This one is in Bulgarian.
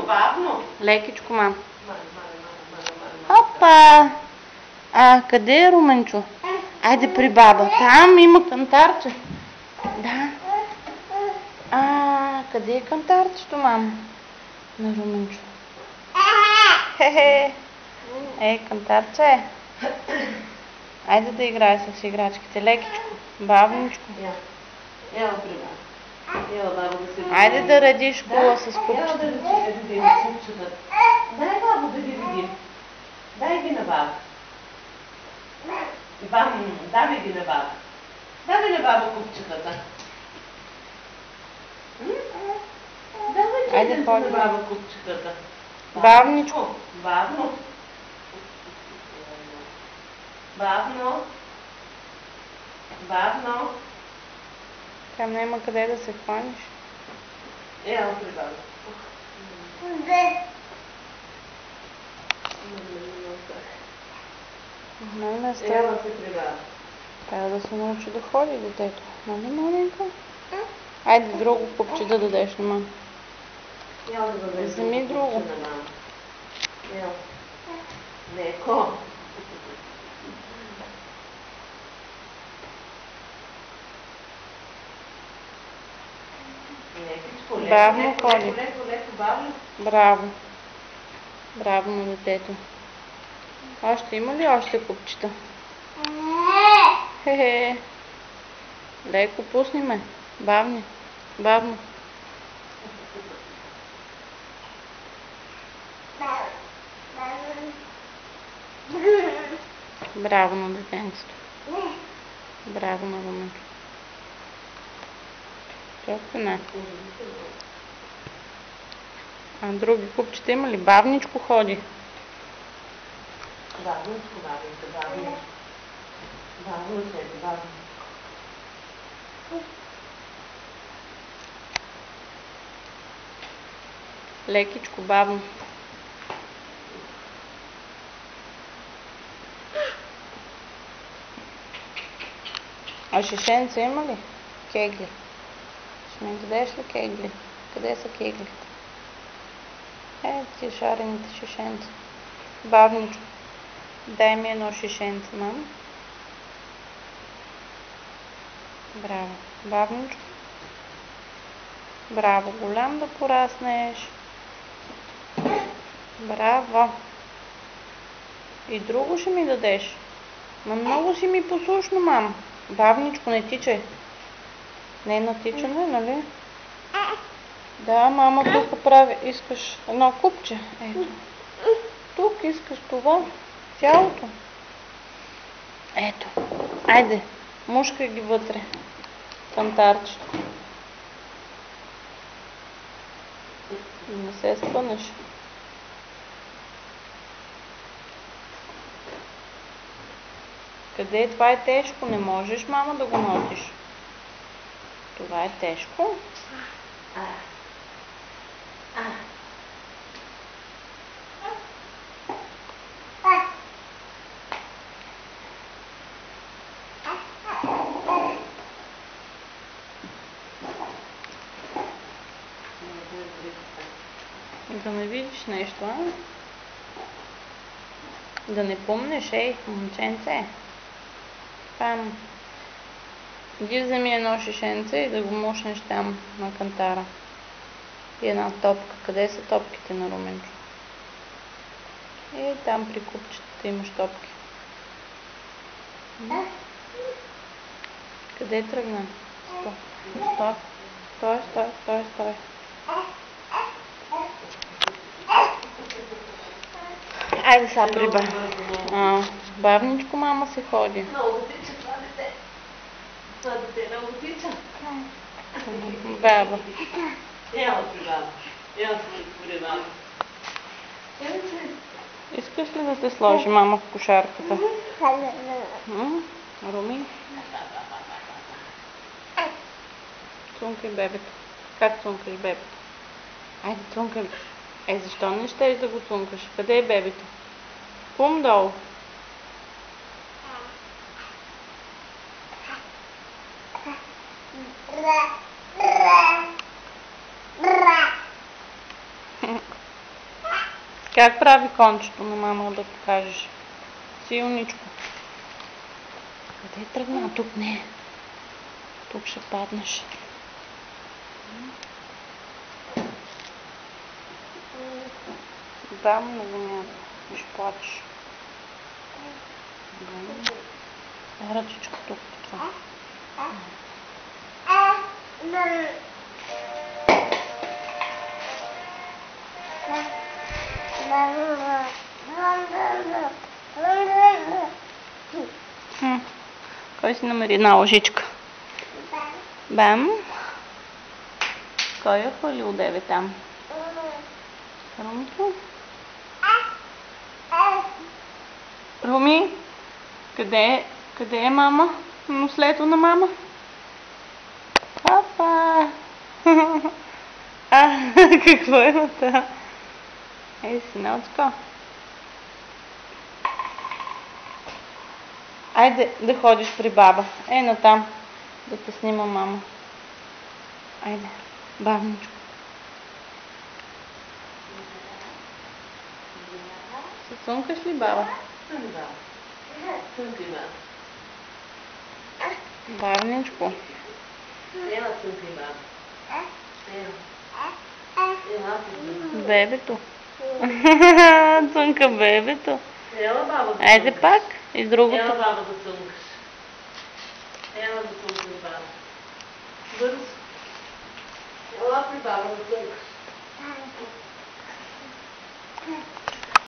бавно. Лекичко, мам. Опа! Къде е Руменчо? Айде при баба. Там има кантарче. Да. Къде е кантарчето, мама? На Руменчо. Хе-хе. Кантарче. Айде да играе с играчките. Лекичко. Бавничко. Ела при баба. Айде да редиш кула с купчета. Ела да видим купчета. Дай бабо да ги видим. Дай ги на баба. Дай ги на баба. Дай на баба купчетата. Айде ходи на баба купчетата. Бавничко. Бавно. Бавно. Бавно. Там няма къде да се хванеш. Ела при баба. Ела се при баба. Трябва да се научи да ходи детето. Нали, маленька? Айде друго купче да дадеш на мама. Вземи друго. Леко. Бавно ходи. Леко, бавно. Браво. Браво на детето. Още има ли още купчета? Хе-хе. Леко пусни ме. Бавни. Бавно. Браво на детенцето. Браво на Руменчо. Чакай не. Други купчета има ли? Бавничко ходи. Бавничко. Бавно седи, бавно. Лекичко, бавно. Шишенца има ли? Кегли. Ще ми дадеш ли кегли? Къде са кеглите? Ти шарените шишенца. Бавничко. Дай ми едно шишенце, мама. Браво. Бавничко. Браво. Голям да пораснеш. Браво. И друго ще ми дадеш. Много си ми послушно, мам. Бавничко, не тичай. Не на тичане, нали? Да, мама тук прави. Искаш едно купче. Ето. Тук искаш това. Цялото. Ето. Айде. Мушкай ги вътре. Кантарчето. Не се спънеш. Къде е? Това е тежко. Не можеш, мама, да го носиш. Това е тежко. Да не видиш нещо, а? Да не помнеш, момченце. Там. Иди вземи едно шишенце и да го мушнеш там на кантара. И една топка. Къде са топките на Руменчо? И там при купчетата имаш топки. Къде тръгна? Стой. Айде сега приба. Бавничко, мама се ходи. Много тича това дете. Това дете много тича. Баба. Ела при баба. Искаш ли да се сложи мама в кошарката? Руми? Цункай бебето. Как цункаш бебето? Айде, цункай. Защо не щеш да го цункаш? Къде е бебето? Пум долу. Как прави кончето на мама, да покажеш? Силничко. Къде тръгна? Тук не. Тук ще паднеш. Бам на земята. И ще плачеш. Ръчичка тук. Това. Кой си намери една лъжичка? Бам. Кой е хвалил деве там? Румито? Руми? Къде е мама? Нослето на мама? Папа! Какво е на това? Ей, синалчко. Айде да ходиш при баба. Ей натам. Да те снима мама. Айде. Бавничко. Се цункаш ли, баба? Цункай, баба. Бавничко. Ела, цункай, баба. Ела, Бебето. Цунка бебето. ела, баба, да Айде цункаш. пак. И другото. Ела, баба, да цункаш. Ела, да цункаш, баба. Бързо. Ела при баба да цункаш.